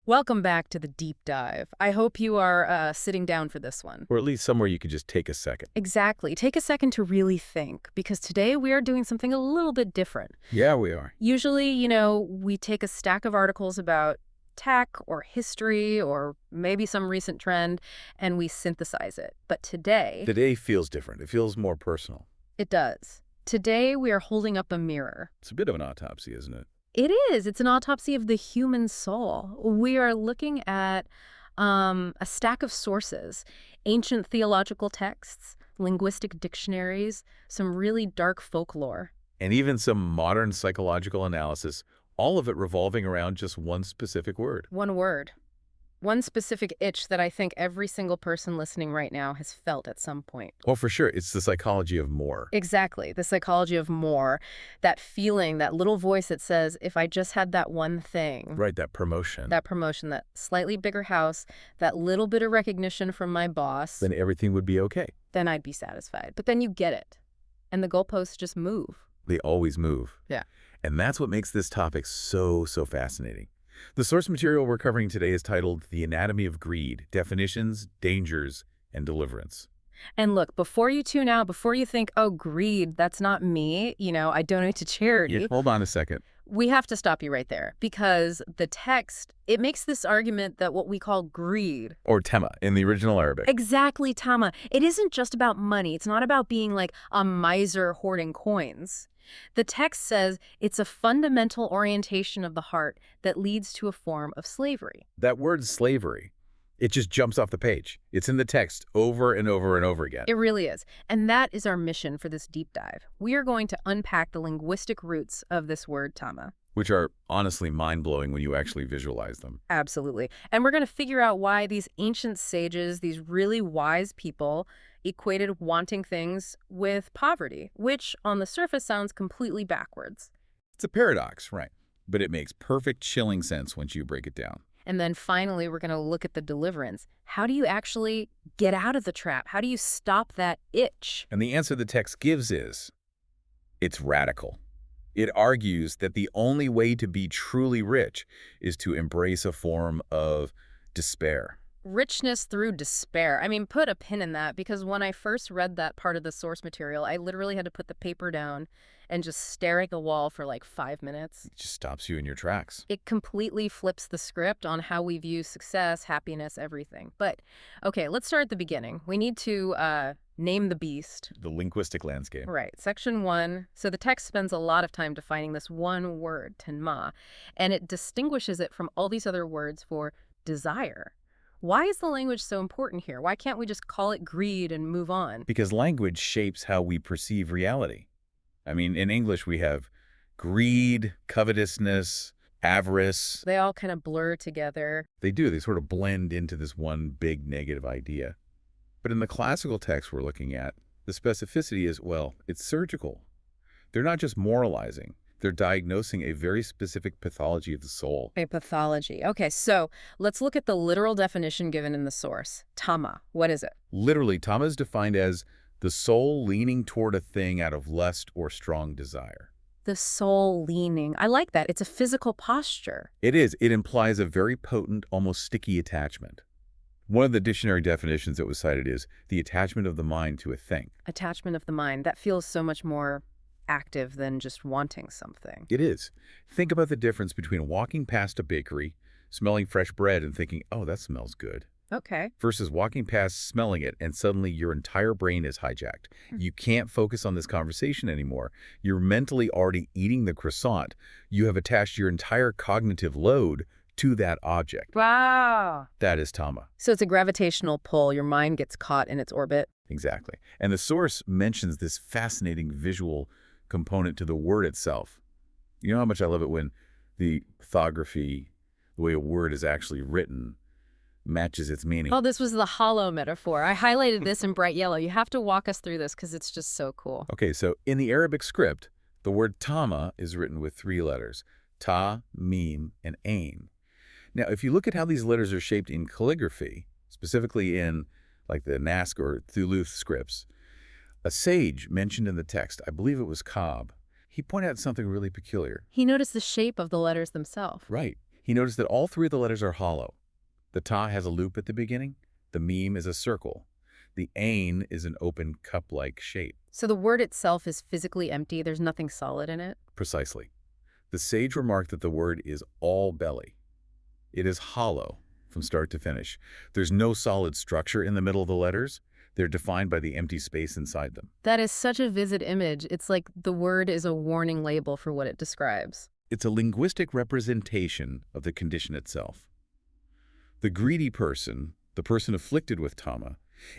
Welcome back to the deep dive. I hope you are sitting down for this one. Or at least somewhere you could just take a second. Exactly. Take a second to really think, because today we are doing something a little bit different. Yeah, we are. Usually, we take a stack of articles about tech or history or maybe some recent trend, and we synthesize it. But today, Today feels different. It feels more personal. it does. Today, we are holding up a mirror. It's a bit of an autopsy, isn't it? It is. It's an autopsy of the human soul. We are looking at a stack of sources, ancient theological texts, linguistic dictionaries, some really dark folklore. And even some modern psychological analysis, all of it revolving around just one specific word. One word. One specific itch that I think every single person listening right now has felt at some point. Well, for sure, it's the psychology of more. Exactly. The psychology of more. That feeling, that little voice that says, if I just had that one thing. Right, that promotion. That promotion, that slightly bigger house, that little bit of recognition from my boss, Then everything would be okay. then I'd be satisfied. But then you get it, and the goalposts just move. They always move. Yeah. And that's what makes this topic so fascinating. The source material we're covering today is titled The Anatomy of Greed, Definitions, Dangers, and Deliverance. And look, before you tune out, before you think, oh, greed, that's not me, I donate to charity, Hold on a second. we have to stop you right there, because the text, it makes this argument that what we call greed, Or tema in the original Arabic. exactly, Tama, it isn't just about money. It's not about being like a miser hoarding coins. The text says it's a fundamental orientation of the heart that leads to a form of slavery. That word slavery, it just jumps off the page. It's in the text over and over and over again. It really is. And that is our mission for this deep dive. We are going to unpack the linguistic roots of this word, Tama. Which are honestly mind-blowing when you actually visualize them. Absolutely. And we're going to figure out why these ancient sages, these really wise people, equated wanting things with poverty, which on the surface sounds completely backwards. It's a paradox, right? But it makes perfect chilling sense once you break it down. And then finally, we're going to look at the deliverance. How do you actually get out of the trap? How do you stop that itch? And the answer the text gives is, it's radical. It argues that the only way to be truly rich is to embrace a form of despair. Richness through despair. I mean, put a pin in that, because when I first read that part of the source material, I literally had to put the paper down and just stare at the wall for like 5 minutes. It just stops you in your tracks. It completely flips the script on how we view success, happiness, everything. But, okay, let's start at the beginning. We need to name the beast. The linguistic landscape. Right, section 1. So the text spends a lot of time defining this one word, tenma, and it distinguishes it from all these other words for desire. Why is the language so important here? Why can't we just call it greed and move on? Because language shapes how we perceive reality. I mean, in English we have greed, covetousness, avarice. They all kind of blur together. They do. They sort of blend into this one big negative idea. But in the classical text we're looking at, the specificity is, well, it's surgical. They're not just moralizing. They're diagnosing a very specific pathology of the soul. A pathology. Okay, so let's look at the literal definition given in the source. Tama, what is it? Literally, tama is defined as the soul leaning toward a thing out of lust or strong desire. The soul leaning. I like that. It's a physical posture. It is. It implies a very potent, almost sticky attachment. One of the dictionary definitions that was cited is the attachment of the mind to a thing. Attachment of the mind. That feels so much more active than just wanting something. It is. Think about the difference between walking past a bakery, smelling fresh bread and thinking, oh, that smells good, Okay. versus walking past, smelling it, and suddenly your entire brain is hijacked. You can't focus on this conversation anymore. You're mentally already eating the croissant. You have attached your entire cognitive load to that object. Wow. That is tama. So it's a gravitational pull. Your mind gets caught in its orbit. Exactly. And the source mentions this fascinating visual component to the word itself. You know how much I love it when the orthography, the way a word is actually written, matches its meaning. Oh, this was the hollow metaphor. I highlighted this in bright yellow. You have to walk us through this because it's just so cool. Okay, so in the Arabic script, the word tama is written with 3 letters, ta, mim, and ain. Now, if you look at how these letters are shaped in calligraphy, specifically in like the Naskh or Thuluth scripts, a sage mentioned in the text, I believe it was Cobb, he pointed out something really peculiar. He noticed the shape of the letters themselves. Right. He noticed that all three of the letters are hollow. The ta has a loop at the beginning, the meme is a circle, the ain is an open cup-like shape. So the word itself is physically empty. There's nothing solid in it. Precisely. The sage remarked that the word is all belly. It is hollow from start to finish. There's no solid structure in the middle of the letters. They're defined by the empty space inside them. That is such a vivid image. It's like the word is a warning label for what it describes. It's a linguistic representation of the condition itself. The greedy person, the person afflicted with tama,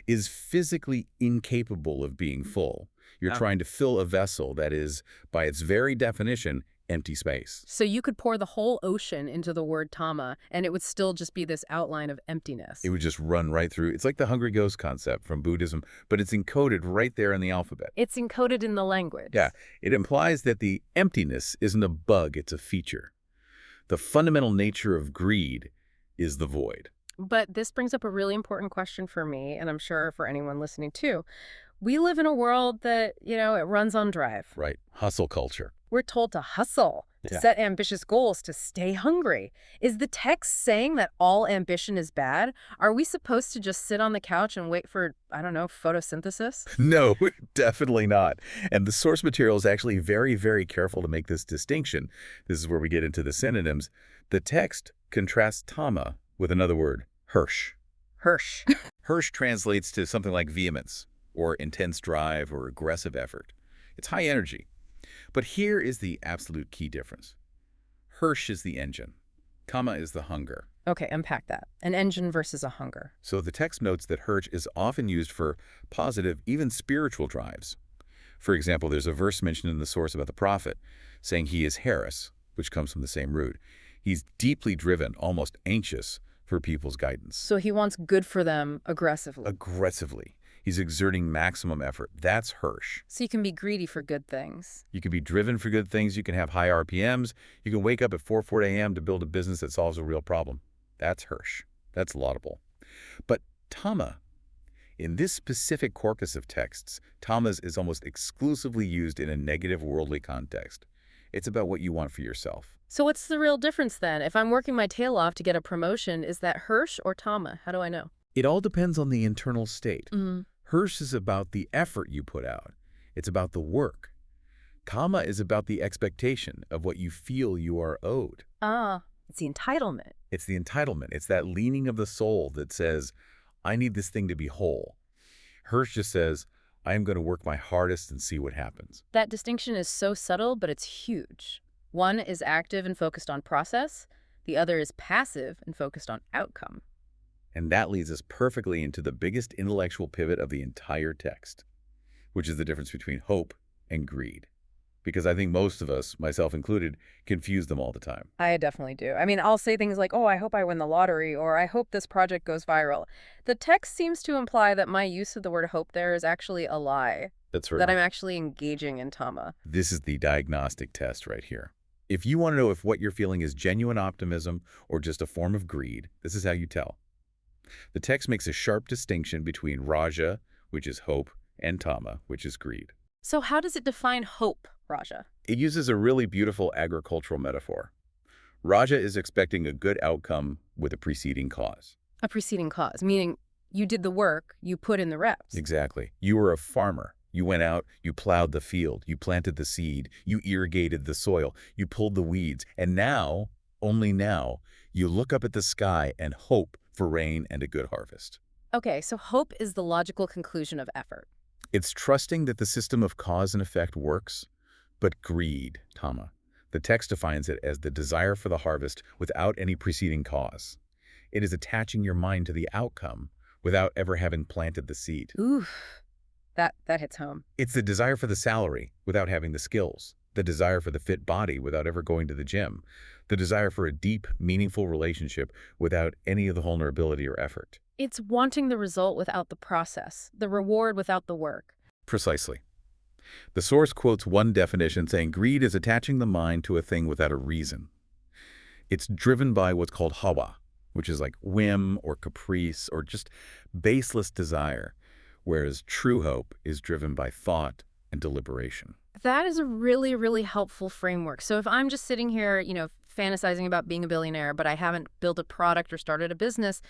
is physically incapable of being full. You're trying to fill a vessel that is, by its very definition, empty space. So you could pour the whole ocean into the word tama, and it would still just be this outline of emptiness. It would just run right through. It's like the hungry ghost concept from Buddhism, but it's encoded right there in the alphabet. It's encoded in the language. Yeah, it implies that the emptiness isn't a bug, it's a feature. The fundamental nature of greed is the void. But this brings up a really important question for me, and I'm sure for anyone listening too. We live in a world that, it runs on drive. Right, hustle culture. We're told to hustle, to set ambitious goals, to stay hungry. Is the text saying that all ambition is bad? Are we supposed to just sit on the couch and wait for, photosynthesis? No, definitely not. And the source material is actually very, very careful to make this distinction. This is where we get into the synonyms. The text contrasts tama with another word, hirsch. Hirsch. Hirsch translates to something like vehemence, or intense drive, or aggressive effort. It's high energy. But here is the absolute key difference. Hirsch is the engine. Tama is the hunger. Okay, unpack that. An engine versus a hunger. So the text notes that Hirsch is often used for positive, even spiritual drives. For example, there's a verse mentioned in the source about the prophet, saying he is Harris, which comes from the same root. He's deeply driven, almost anxious, for people's guidance. So he wants good for them aggressively. Aggressively. He's exerting maximum effort. That's Hirsch. So you can be greedy for good things. You can be driven for good things. You can have high RPMs. You can wake up at 4:40 a.m. to build a business that solves a real problem. That's Hirsch. That's laudable. But tama, in this specific corpus of texts, tamas is almost exclusively used in a negative worldly context. It's about what you want for yourself. So what's the real difference then? If I'm working my tail off to get a promotion, is that Hirsch or tama? How do I know? It all depends on the internal state. Mm. Hirsch is about the effort you put out. It's about the work. Tama is about the expectation of what you feel you are owed. Ah, it's the entitlement. It's the entitlement. It's that leaning of the soul that says, I need this thing to be whole. Hirsch just says, I am going to work my hardest and see what happens. That distinction is so subtle, but it's huge. One is active and focused on process. The other is passive and focused on outcome. And that leads us perfectly into the biggest intellectual pivot of the entire text, which is the difference between hope and greed. Because I think most of us, myself included, confuse them all the time. I definitely do. I mean, I'll say things like, oh, I hope I win the lottery, or I hope this project goes viral. The text seems to imply that my use of the word hope there is actually a lie. That's right. That I'm actually engaging in tama. This is the diagnostic test right here. If you want to know if what you're feeling is genuine optimism or just a form of greed, this is how you tell. The text makes a sharp distinction between raja, which is hope, and tama, which is greed. So how does it define hope, Raja? It uses a really beautiful agricultural metaphor. Raja is expecting a good outcome with a preceding cause. A preceding cause, meaning you did the work, you put in the reps. Exactly. You were a farmer. You went out, you plowed the field, you planted the seed, you irrigated the soil, you pulled the weeds, and now, only now, you look up at the sky and hope for rain and a good harvest. Okay, so hope is the logical conclusion of effort. It's trusting that the system of cause and effect works, but greed, tama. The text defines it as the desire for the harvest without any preceding cause. It is attaching your mind to the outcome without ever having planted the seed. Oof, that hits home. It's the desire for the salary without having the skills, the desire for the fit body without ever going to the gym, the desire for a deep, meaningful relationship without any of the vulnerability or effort. It's wanting the result without the process, the reward without the work. Precisely. The source quotes one definition saying greed is attaching the mind to a thing without a reason. It's driven by what's called hawa, which is like whim or caprice or just baseless desire, whereas true hope is driven by thought and deliberation. That is a really, really helpful framework. So if I'm just sitting here, fantasizing about being a billionaire, but I haven't built a product or started a business.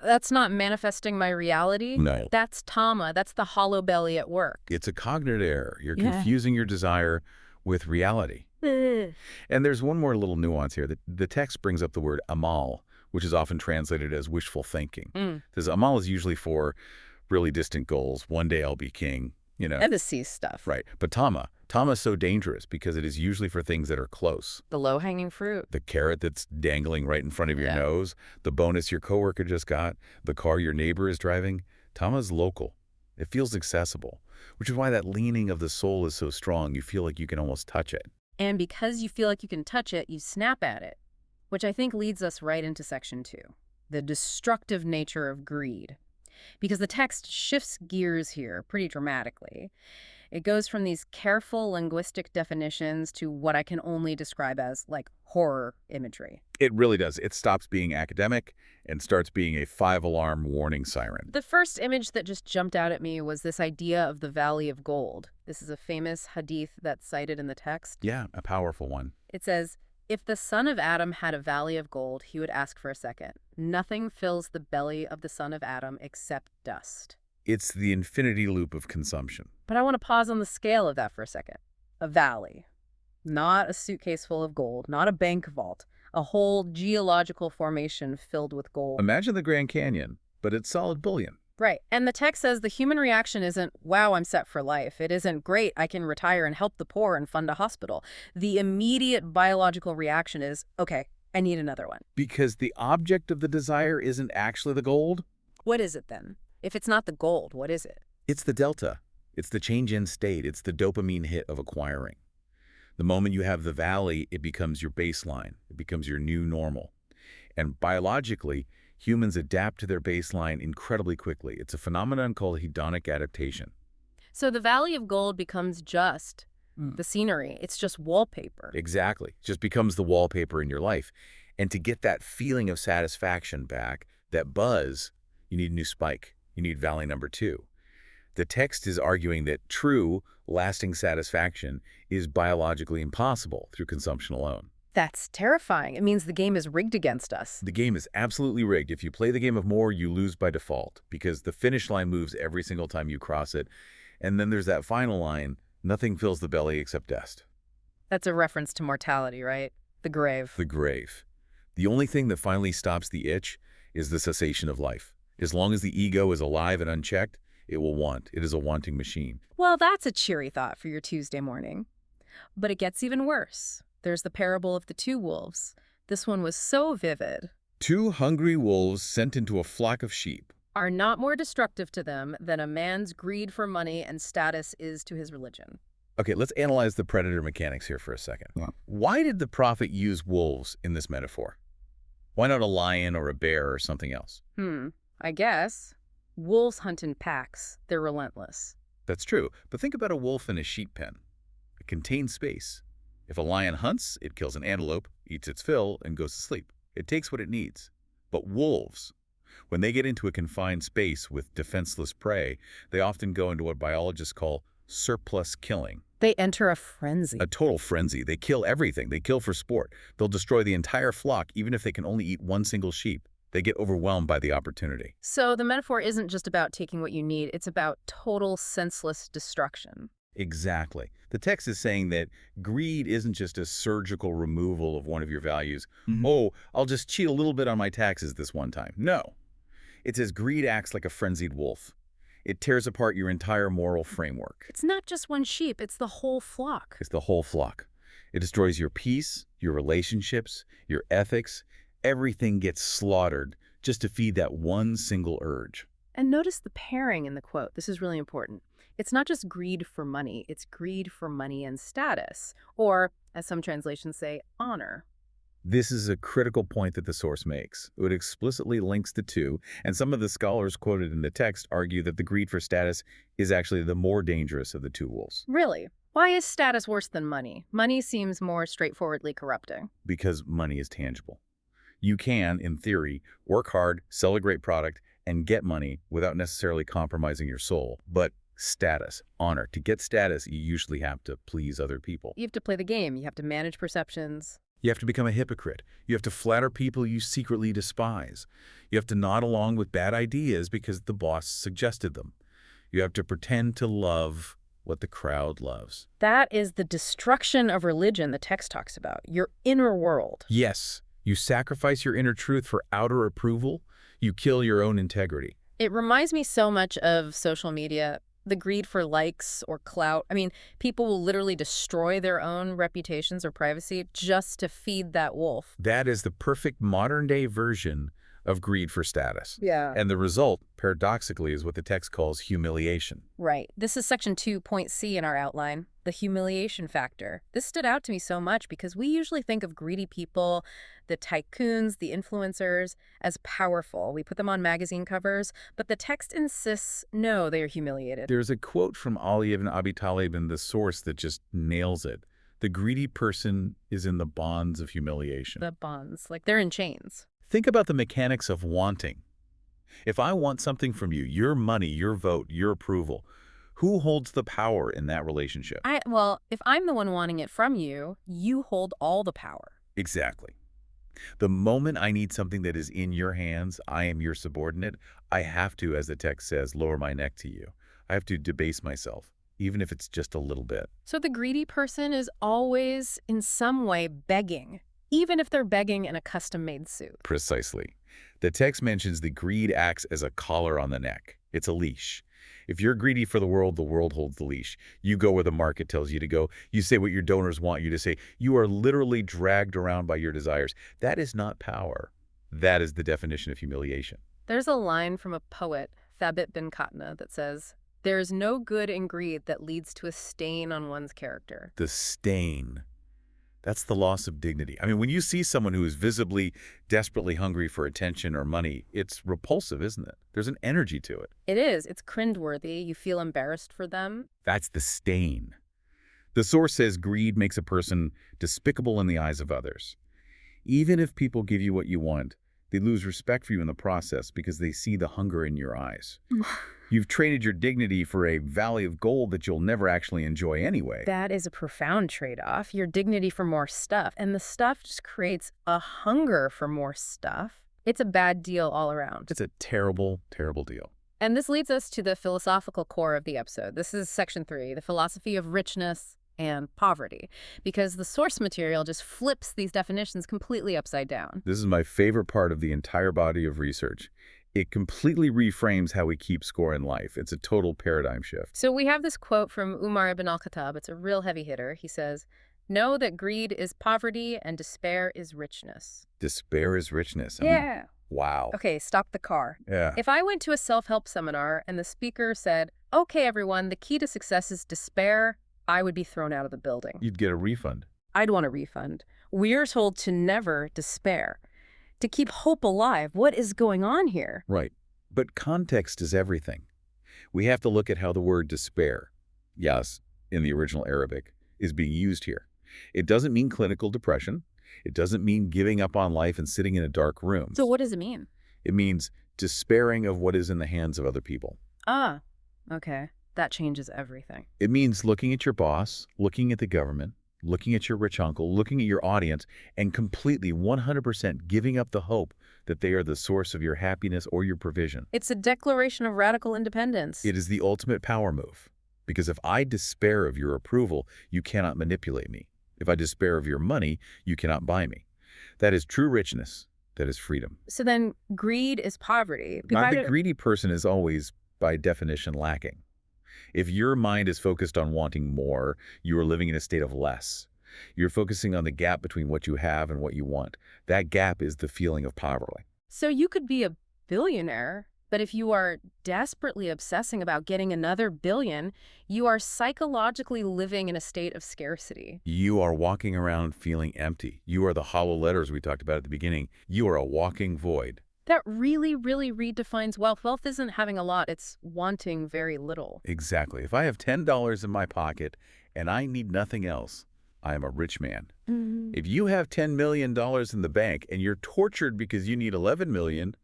That's not manifesting my reality. No. That's Tama. That's the hollow belly at work. It's a cognitive error. You're Yeah. confusing your desire with reality. Ugh. And there's one more little nuance here. The text brings up the word amal, which is often translated as wishful thinking. Because amal is usually for really distant goals. One day I'll be king, you know. Embassy stuff. Right. But Tama is so dangerous because it is usually for things that are close. The low-hanging fruit. The carrot that's dangling right in front of your Yeah. nose, the bonus your coworker just got, the car your neighbor is driving. Tama's local. It feels accessible, which is why that leaning of the soul is so strong. You feel like you can almost touch it. And because you feel like you can touch it, you snap at it, which I think leads us right into section 2, the destructive nature of greed. Because the text shifts gears here pretty dramatically. It goes from these careful linguistic definitions to what I can only describe as, like, horror imagery. It really does. It stops being academic and starts being a 5-alarm warning siren. The first image that just jumped out at me was this idea of the Valley of Gold. This is a famous hadith that's cited in the text. Yeah, a powerful one. It says, if the son of Adam had a valley of gold, he would ask for a second. Nothing fills the belly of the son of Adam except dust. It's the infinity loop of consumption. But I want to pause on the scale of that for a second. A valley. Not a suitcase full of gold, not a bank vault. A whole geological formation filled with gold. Imagine the Grand Canyon, but it's solid bullion. Right. And the text says the human reaction isn't, wow, I'm set for life. It isn't, great, I can retire and help the poor and fund a hospital. The immediate biological reaction is, okay, I need another one. Because the object of the desire isn't actually the gold. What is it then? If it's not the gold, what is it? It's the delta. It's the change in state. It's the dopamine hit of acquiring. The moment you have the valley, it becomes your baseline. It becomes your new normal. And biologically, humans adapt to their baseline incredibly quickly. It's a phenomenon called hedonic adaptation. So the Valley of Gold becomes just the scenery. It's just wallpaper. Exactly. It just becomes the wallpaper in your life. And to get that feeling of satisfaction back, that buzz, you need a new spike. You need valley number 2. The text is arguing that true, lasting satisfaction is biologically impossible through consumption alone. That's terrifying. It means the game is rigged against us. The game is absolutely rigged. If you play the game of more, you lose by default because the finish line moves every single time you cross it. And then there's that final line, nothing fills the belly except dust. That's a reference to mortality, right? The grave. The grave. The only thing that finally stops the itch is the cessation of life. As long as the ego is alive and unchecked, it will want. It is a wanting machine. Well, that's a cheery thought for your Tuesday morning. But it gets even worse. There's the parable of the 2 wolves. This one was so vivid. 2 hungry wolves sent into a flock of sheep. Are not more destructive to them than a man's greed for money and status is to his religion. Okay, let's analyze the predator mechanics here for a second. Yeah. Why did the prophet use wolves in this metaphor? Why not a lion or a bear or something else? I guess. Wolves hunt in packs. They're relentless. That's true, but think about a wolf in a sheep pen. A contained space. If a lion hunts, it kills an antelope, eats its fill, and goes to sleep. It takes what it needs. But wolves, when they get into a confined space with defenseless prey, they often go into what biologists call surplus killing. They enter a frenzy. A total frenzy. They kill everything. They kill for sport. They'll destroy the entire flock, even if they can only eat one single sheep. They get overwhelmed by the opportunity. So the metaphor isn't just about taking what you need. It's about total senseless destruction. Exactly. The text is saying that greed isn't just a surgical removal of one of your values. Oh, I'll just cheat a little bit on my taxes this one time. No. It says greed acts like a frenzied wolf. It tears apart your entire moral framework. It's not just one sheep, it's the whole flock. It's the whole flock. It destroys your peace, your relationships, your ethics. Everything gets slaughtered just to feed that one single urge. And notice the pairing in the quote. This is really important. It's not just greed for money, it's greed for money and status, or, as some translations say, honor. This is a critical point that the source makes. It explicitly links the two, and some of the scholars quoted in the text argue that the greed for status is actually the more dangerous of the 2 wolves. Really? Why is status worse than money? Money seems more straightforwardly corrupting. Because money is tangible. You can, in theory, work hard, sell a great product, and get money without necessarily compromising your soul. But status, honor. To get status, you usually have to please other people. You have to play the game. You have to manage perceptions. You have to become a hypocrite. You have to flatter people you secretly despise. You have to nod along with bad ideas because the boss suggested them. You have to pretend to love what the crowd loves. That is the destruction of religion the text talks about, your inner world. Yes, you sacrifice your inner truth for outer approval. You kill your own integrity. It reminds me so much of social media, the greed for likes or clout. I mean, people will literally destroy their own reputations or privacy just to feed that wolf. That is the perfect modern-day version of greed for status. Yeah. And the result, paradoxically, is what the text calls humiliation. Right. This is section 2, point C in our outline, the humiliation factor. This stood out to me so much because we usually think of greedy people, the tycoons, the influencers, as powerful. We put them on magazine covers, but the text insists, no, they are humiliated. There's a quote from Ali ibn Abi Talib in The Source that just nails it. The greedy person is in the bonds of humiliation. The bonds, like they're in chains. Think about the mechanics of wanting. If I want something from you, your money, your vote, your approval, who holds the power in that relationship? Well, if I'm the one wanting it from you, you hold all the power. Exactly. The moment I need something that is in your hands, I am your subordinate, I have to, as the text says, lower my neck to you. I have to debase myself, even if it's just a little bit. So the greedy person is always, in some way, begging, even if they're begging in a custom-made suit. Precisely. The text mentions the greed acts as a collar on the neck. It's a leash. If you're greedy for the world holds the leash. You go where the market tells you to go. You say what your donors want you to say. You are literally dragged around by your desires. That is not power. That is the definition of humiliation. There's a line from a poet, Thabit bin Qatna, that says, "There is no good in greed that leads to a stain on one's character." The stain. That's the loss of dignity. I mean, when you see someone who is visibly, desperately hungry for attention or money, it's repulsive, isn't it? There's an energy to it. It is. It's cringeworthy. You feel embarrassed for them. That's the stain. The source says greed makes a person despicable in the eyes of others. Even if people give you what you want, they lose respect for you in the process because they see the hunger in your eyes. You've traded your dignity for a valley of gold that you'll never actually enjoy anyway. That is a profound trade-off. Your dignity for more stuff. And the stuff just creates a hunger for more stuff. It's a bad deal all around. It's a terrible, terrible deal. And this leads us to the philosophical core of the episode. This is section 3, the philosophy of richness and poverty, because the source material just flips these definitions completely upside down. This is my favorite part of the entire body of research. It completely reframes how we keep score in life. It's a total paradigm shift. So we have this quote from Umar ibn al-Khattab. It's a real heavy hitter. He says, "Know that greed is poverty and despair is richness." Despair is richness. Yeah. Wow. Okay, stop the car. Yeah. If I went to a self-help seminar and the speaker said, "Okay, everyone, the key to success is despair," I would be thrown out of the building. You'd get a refund. I'd want a refund. We're told to never despair, to keep hope alive. What is going on here? Right. But context is everything. We have to look at how the word despair, yes, in the original Arabic, is being used here. It doesn't mean clinical depression. It doesn't mean giving up on life and sitting in a dark room. So what does it mean? It means despairing of what is in the hands of other people. Ah, okay. That changes everything. It means looking at your boss, looking at the government, looking at your rich uncle, looking at your audience, and completely 100% giving up the hope that they are the source of your happiness or your provision. It's a declaration of radical independence. It is the ultimate power move. Because if I despair of your approval, you cannot manipulate me. If I despair of your money, you cannot buy me. That is true richness. That is freedom. So then greed is poverty. The greedy person is always, by definition, lacking. If your mind is focused on wanting more, you are living in a state of less. You're focusing on the gap between what you have and what you want. That gap is the feeling of poverty. So you could be a billionaire, but if you are desperately obsessing about getting another billion, you are psychologically living in a state of scarcity. You are walking around feeling empty. You are the hollow letters we talked about at the beginning. You are a walking void. That really, really redefines wealth. Wealth isn't having a lot, it's wanting very little. Exactly. If I have $10 in my pocket and I need nothing else, I am a rich man. If you have $10 million in the bank and you're tortured because you need $11 million,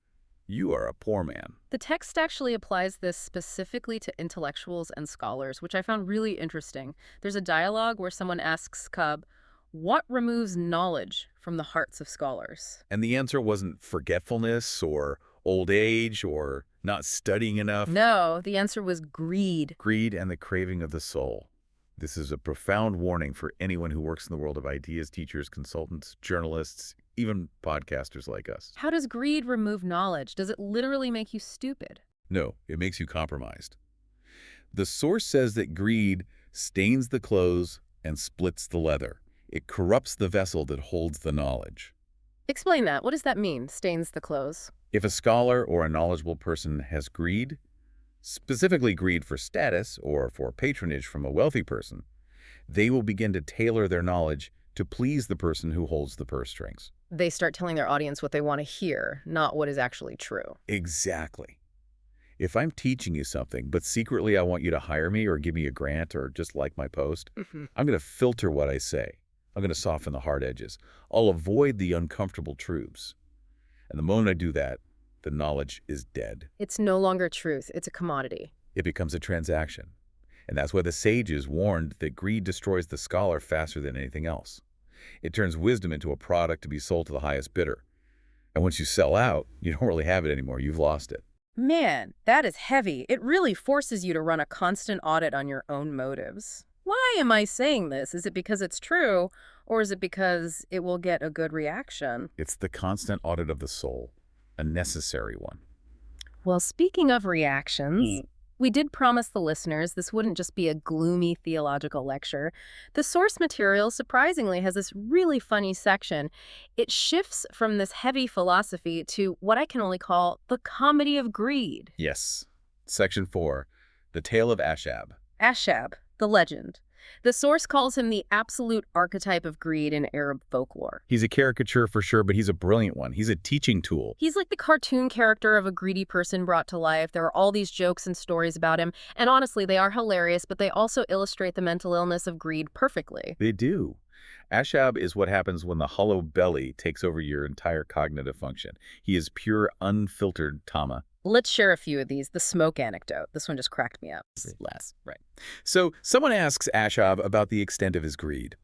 you are a poor man. The text actually applies this specifically to intellectuals and scholars, which I found really interesting. There's a dialogue where someone asks Cub, What removes knowledge from the hearts of scholars? And the answer wasn't forgetfulness or old age or not studying enough. No, the answer was greed. Greed and the craving of the soul. This is a profound warning for anyone who works in the world of ideas, teachers, consultants, journalists, even podcasters like us. How does greed remove knowledge? Does it literally make you stupid? No, it makes you compromised. The source says that greed stains the clothes and splits the leather. It corrupts the vessel that holds the knowledge. Explain that. What does that mean, stains the clothes? If a scholar or a knowledgeable person has greed, specifically greed for status or for patronage from a wealthy person, they will begin to tailor their knowledge to please the person who holds the purse strings. They start telling their audience what they want to hear, not what is actually true. Exactly. If I'm teaching you something, but secretly I want you to hire me or give me a grant or just like my post, I'm going to filter what I say. I'm going to soften the hard edges. I'll avoid the uncomfortable truths. And the moment I do that, the knowledge is dead. It's no longer truth. It's a commodity. It becomes a transaction. And that's why the sages warned that greed destroys the scholar faster than anything else. It turns wisdom into a product to be sold to the highest bidder. And once you sell out, you don't really have it anymore. You've lost it. Man, that is heavy. It really forces you to run a constant audit on your own motives. Why am I saying this? Is it because it's true, or is it because it will get a good reaction? It's the constant audit of the soul, a necessary one. Well, speaking of reactions, we did promise the listeners this wouldn't just be a gloomy theological lecture. The source material, surprisingly, has this really funny section. It shifts from this heavy philosophy to what I can only call the comedy of greed. Yes. Section 4, the tale of Ashab. Ashab, the legend. The source calls him the absolute archetype of greed in Arab folklore. He's a caricature for sure, but he's a brilliant one. He's a teaching tool. He's like the cartoon character of a greedy person brought to life. There are all these jokes and stories about him, and honestly, they are hilarious, but they also illustrate the mental illness of greed perfectly. They do. Ashab is what happens when the hollow belly takes over your entire cognitive function. He is pure, unfiltered Tama. Let's share a few of these. The smoke anecdote. This one just cracked me up. Less, right. So someone asks Ashab about the extent of his greed.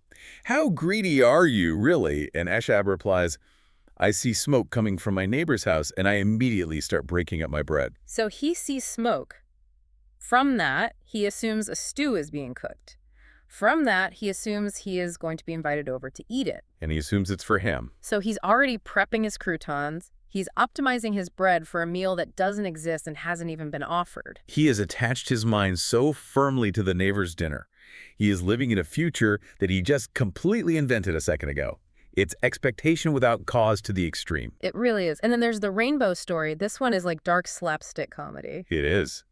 How greedy are you, really? And Ashab replies, I see smoke coming from my neighbor's house, and I immediately start breaking up my bread. So he sees smoke. From that, he assumes a stew is being cooked. From that, he assumes he is going to be invited over to eat it. And he assumes it's for him. So he's already prepping his croutons. He's optimizing his bread for a meal that doesn't exist and hasn't even been offered. He has attached his mind so firmly to the neighbor's dinner. He is living in a future that he just completely invented a second ago. It's expectation without cause to the extreme. It really is. And then there's the rainbow story. This one is like dark slapstick comedy. It is.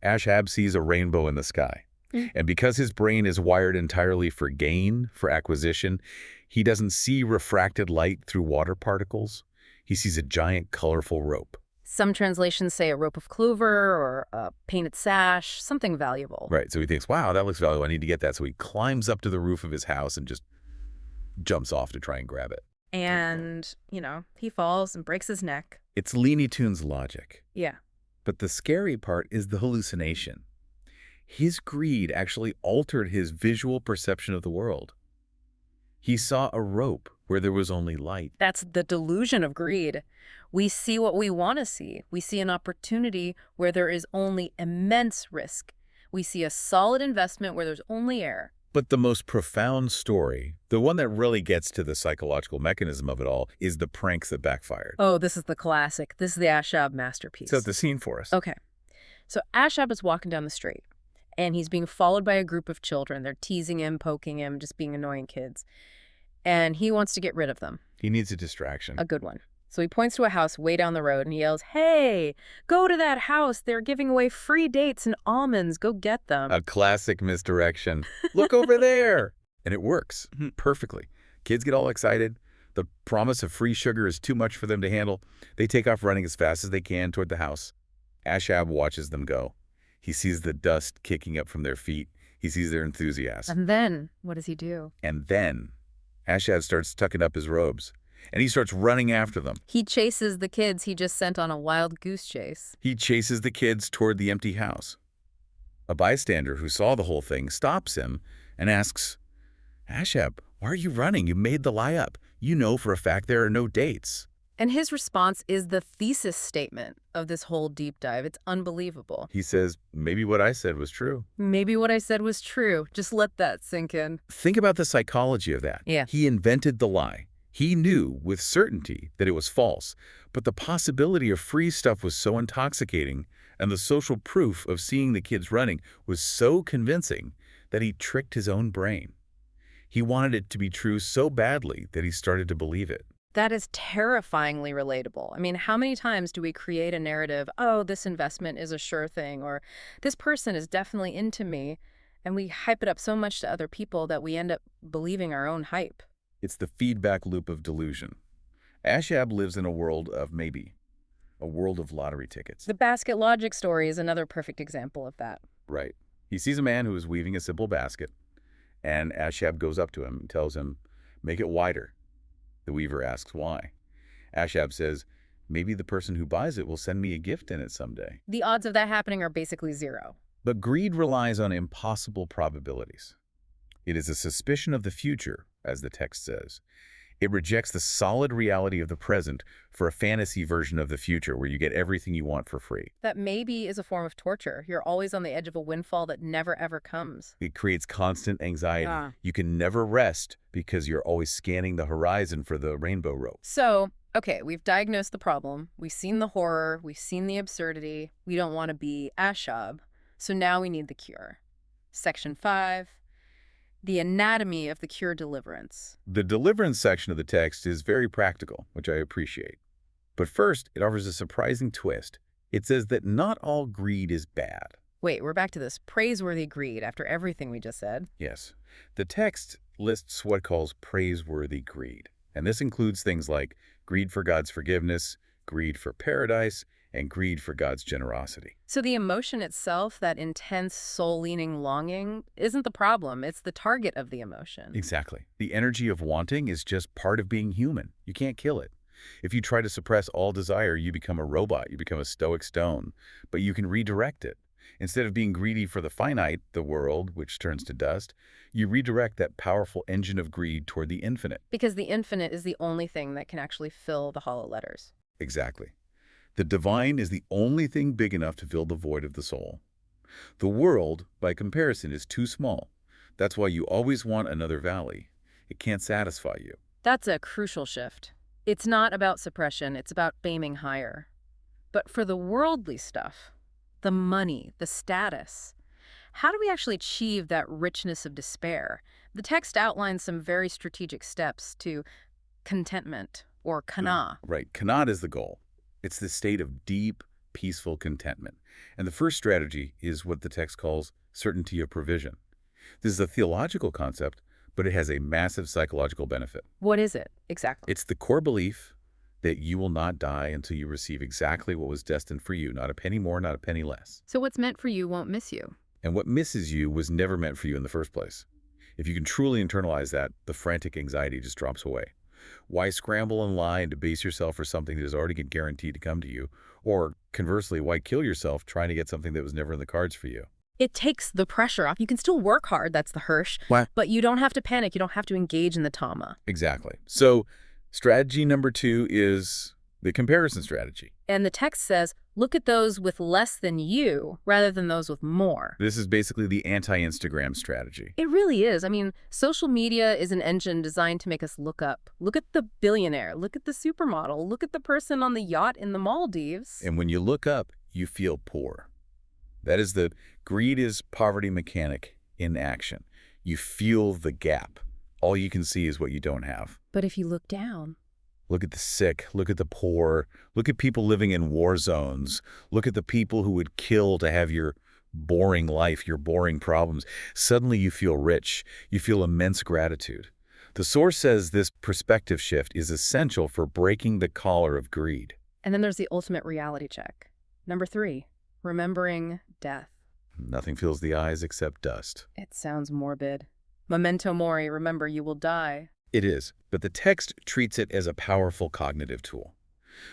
Ashab sees a rainbow in the sky. And because his brain is wired entirely for gain, for acquisition, he doesn't see refracted light through water particles. He sees a giant, colorful rope. Some translations say a rope of clover or a painted sash, something valuable. Right, so he thinks, wow, that looks valuable. I need to get that. So he climbs up to the roof of his house and just jumps off to try and grab it. And, he falls and breaks his neck. It's Looney Tunes logic. Yeah. But the scary part is the hallucination. His greed actually altered his visual perception of the world. He saw a rope where there was only light. That's the delusion of greed. We see what we want to see. We see an opportunity where there is only immense risk. We see a solid investment where there's only air. But the most profound story, the one that really gets to the psychological mechanism of it all, is the pranks that backfired. Oh, this is the classic. This is the Ashab masterpiece. Set the scene for us. Okay. So Ashab is walking down the street, and he's being followed by a group of children. They're teasing him, poking him, just being annoying kids. And he wants to get rid of them. He needs a distraction. A good one. So he points to a house way down the road and he yells, hey, go to that house. They're giving away free dates and almonds. Go get them. A classic misdirection. Look over there. And it works perfectly. Kids get all excited. The promise of free sugar is too much for them to handle. They take off running as fast as they can toward the house. Ashab watches them go. He sees the dust kicking up from their feet. He sees their enthusiasm. And then, what does he do? And then Ashab starts tucking up his robes, and he starts running after them. He chases the kids he just sent on a wild goose chase. He chases the kids toward the empty house. A bystander who saw the whole thing stops him and asks, Ashab, Why are you running? You made the lie up. You know for a fact there are no dates. And his response is the thesis statement of this whole deep dive. It's unbelievable. He says, maybe what I said was true. Maybe what I said was true. Just let that sink in. Think about the psychology of that. Yeah. He invented the lie. He knew with certainty that it was false, but the possibility of free stuff was so intoxicating, and the social proof of seeing the kids running was so convincing that he tricked his own brain. He wanted it to be true so badly that he started to believe it. That is terrifyingly relatable. I mean, how many times do we create a narrative, oh, this investment is a sure thing, or this person is definitely into me, and we hype it up so much to other people that we end up believing our own hype. It's the feedback loop of delusion. Ashab lives in a world of maybe, a world of lottery tickets. The basket logic story is another perfect example of that. Right. He sees a man who is weaving a simple basket, and Ashab goes up to him and tells him, make it wider. The weaver asks why. Ashab says, maybe the person who buys it will send me a gift in it someday. The odds of that happening are basically zero. But greed relies on impossible probabilities. It is a suspicion of the future, as the text says. It rejects the solid reality of the present for a fantasy version of the future where you get everything you want for free. That maybe is a form of torture. You're always on the edge of a windfall that never ever comes. It creates constant anxiety. Ah. You can never rest because you're always scanning the horizon for the rainbow rope. So, okay, we've diagnosed the problem. We've seen the horror. We've seen the absurdity. We don't want to be Ashab. So now we need the cure. Section 5. The anatomy of the cure deliverance. The deliverance section of the text is very practical, which I appreciate. But first, it offers a surprising twist. It says that not all greed is bad. Wait, we're back to this praiseworthy greed after everything we just said. Yes. The text lists what it calls praiseworthy greed. And this includes things like greed for God's forgiveness, greed for paradise, and greed for God's generosity. So the emotion itself, that intense soul-leaning longing, isn't the problem. It's the target of the emotion. Exactly. The energy of wanting is just part of being human. You can't kill it. If you try to suppress all desire, you become a robot. You become a stoic stone. But you can redirect it. Instead of being greedy for the finite, the world, which turns to dust, you redirect that powerful engine of greed toward the infinite. Because the infinite is the only thing that can actually fill the hollow letters. Exactly. The divine is the only thing big enough to fill the void of the soul. The world, by comparison, is too small. That's why you always want another valley. It can't satisfy you. That's a crucial shift. It's not about suppression, it's about aiming higher. But for the worldly stuff, the money, the status, how do we actually achieve that richness of despair? The text outlines some very strategic steps to contentment, or kana. Right. Kanat is the goal. It's the state of deep, peaceful contentment. And the first strategy is what the text calls certainty of provision. This is a theological concept, but it has a massive psychological benefit. What is it, exactly? It's the core belief that you will not die until you receive exactly what was destined for you, not a penny more, not a penny less. So what's meant for you won't miss you. And what misses you was never meant for you in the first place. If you can truly internalize that, the frantic anxiety just drops away. Why scramble and lie and debase yourself for something that is already guaranteed to come to you? Or conversely, why kill yourself trying to get something that was never in the cards for you? It takes the pressure off. You can still work hard, that's the Hirsch, What? but you don't have to panic. You don't have to engage in the Tama. Exactly. So strategy number 2 is the comparison strategy. And the text says, look at those with less than you rather than those with more. This is basically the anti-Instagram strategy. It really is. I mean, social media is an engine designed to make us look up. Look at the billionaire. Look at the supermodel. Look at the person on the yacht in the Maldives. And when you look up, you feel poor. That is the greed is poverty mechanic in action. You feel the gap. All you can see is what you don't have. But if you look down, look at the sick, look at the poor, look at people living in war zones, look at the people who would kill to have your boring life, your boring problems. Suddenly you feel rich. You feel immense gratitude. The source says this perspective shift is essential for breaking the collar of greed. and then there's the ultimate reality check. Number 3, remembering death. Nothing fills the eyes except dust. It sounds morbid. Memento mori, remember you will die. It is, but the text treats it as a powerful cognitive tool.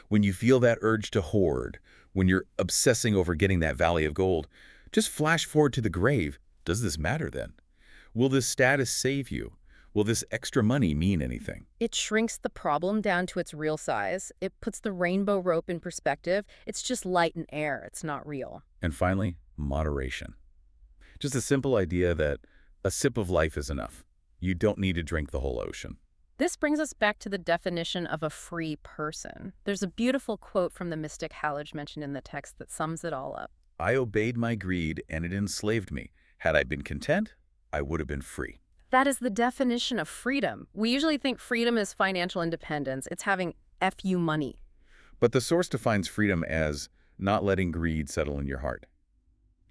When you feel that urge to hoard, when you're obsessing over getting that valley of gold, just flash forward to the grave. Does this matter then? Will this status save you? Will this extra money mean anything? It shrinks the problem down to its real size. It puts the rainbow rope in perspective. It's just light and air. It's not real. And finally, moderation. Just a simple idea that a sip of life is enough. You don't need to drink the whole ocean. This brings us back to the definition of a free person. There's a beautiful quote from the mystic Hallage mentioned in the text that sums it all up. I obeyed my greed, and it enslaved me. Had I been content, I would have been free. That is the definition of freedom. We usually think freedom is financial independence. It's having FU money. But the source defines freedom as not letting greed settle in your heart.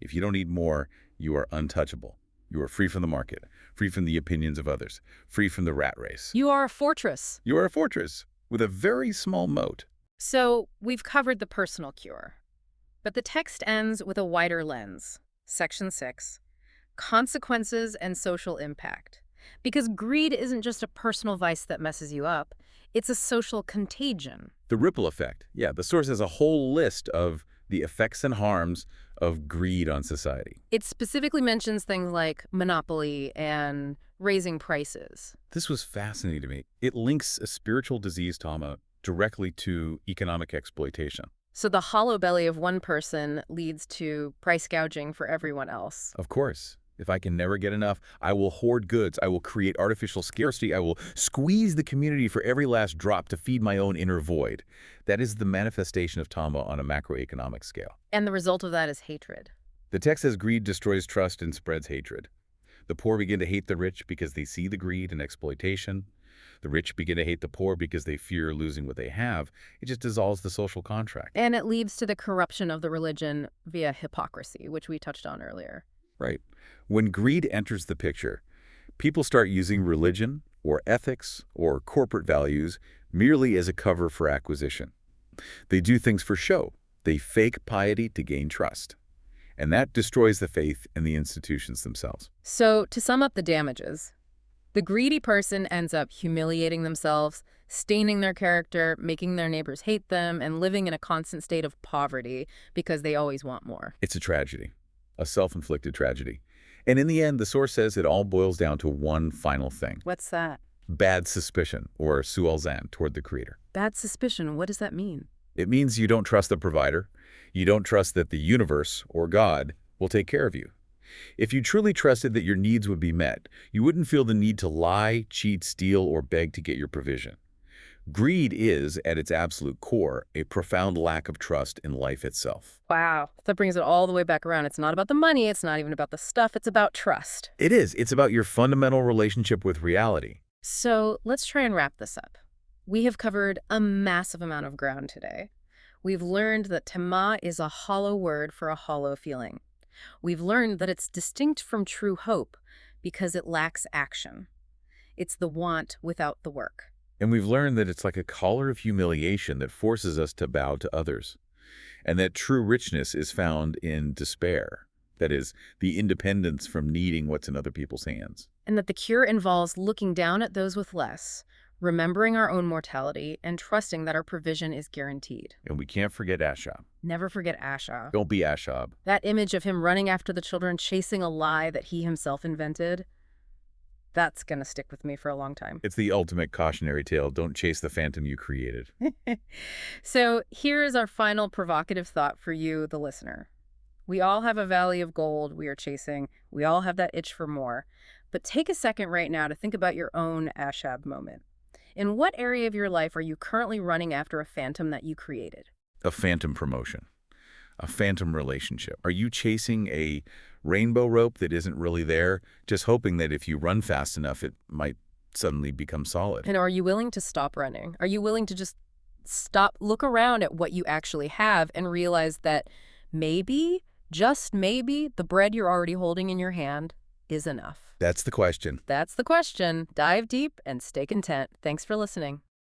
If you don't need more, you are untouchable. You are free from the market, free from the opinions of others, free from the rat race. You are a fortress. You are a fortress with a very small moat. So we've covered the personal cure. But the text ends with a wider lens. Section 6. Consequences and social impact. Because greed isn't just a personal vice that messes you up. It's a social contagion. The ripple effect. Yeah, the source has a whole list of the effects and harms of greed on society. It specifically mentions things like monopoly and raising prices. This was fascinating to me. It links a spiritual disease, Tama, directly to economic exploitation. So the hollow belly of one person leads to price gouging for everyone else. Of course. If I can never get enough, I will hoard goods. I will create artificial scarcity. I will squeeze the community for every last drop to feed my own inner void. That is the manifestation of Tama on a macroeconomic scale. And the result of that is hatred. The text says greed destroys trust and spreads hatred. The poor begin to hate the rich because they see the greed and exploitation. The rich begin to hate the poor because they fear losing what they have. It just dissolves the social contract. And it leads to the corruption of the religion via hypocrisy, which we touched on earlier. Right. When greed enters the picture, people start using religion or ethics or corporate values merely as a cover for acquisition. They do things for show. They fake piety to gain trust. And that destroys the faith in the institutions themselves. So, to sum up the damages, the greedy person ends up humiliating themselves, staining their character, making their neighbors hate them, and living in a constant state of poverty because they always want more. It's a tragedy, a self-inflicted tragedy. And in the end, the source says it all boils down to one final thing. What's that? Bad suspicion, or su'al-zan, toward the creator. Bad suspicion. What does that mean? It means you don't trust the provider. You don't trust that the universe, or God, will take care of you. If you truly trusted that your needs would be met, you wouldn't feel the need to lie, cheat, steal, or beg to get your provision. Greed is, at its absolute core, a profound lack of trust in life itself. Wow. That brings it all the way back around. It's not about the money. It's not even about the stuff. It's about trust. It is. It's about your fundamental relationship with reality. So let's try and wrap this up. We have covered a massive amount of ground today. We've learned that tama is a hollow word for a hollow feeling. We've learned that it's distinct from true hope because it lacks action. It's the want without the work. And we've learned that it's like a collar of humiliation that forces us to bow to others. And that true richness is found in despair. That is, the independence from needing what's in other people's hands. And that the cure involves looking down at those with less, remembering our own mortality, and trusting that our provision is guaranteed. And we can't forget Ashab. Never forget Ashab. Don't be Ashab. That image of him running after the children, chasing a lie that he himself invented, that's going to stick with me for a long time. It's the ultimate cautionary tale. Don't chase the phantom you created. So here is our final provocative thought for you, the listener. We all have a valley of gold we are chasing. We all have that itch for more. But take a second right now to think about your own Ashab moment. In what area of your life are you currently running after a phantom that you created? A phantom promotion. A phantom relationship. Are you chasing a rainbow rope that isn't really there, just hoping that if you run fast enough, it might suddenly become solid? And are you willing to stop running? Are you willing to just stop, look around at what you actually have and realize that maybe, just maybe, the bread you're already holding in your hand is enough? That's the question. That's the question. Dive deep and stay content. Thanks for listening.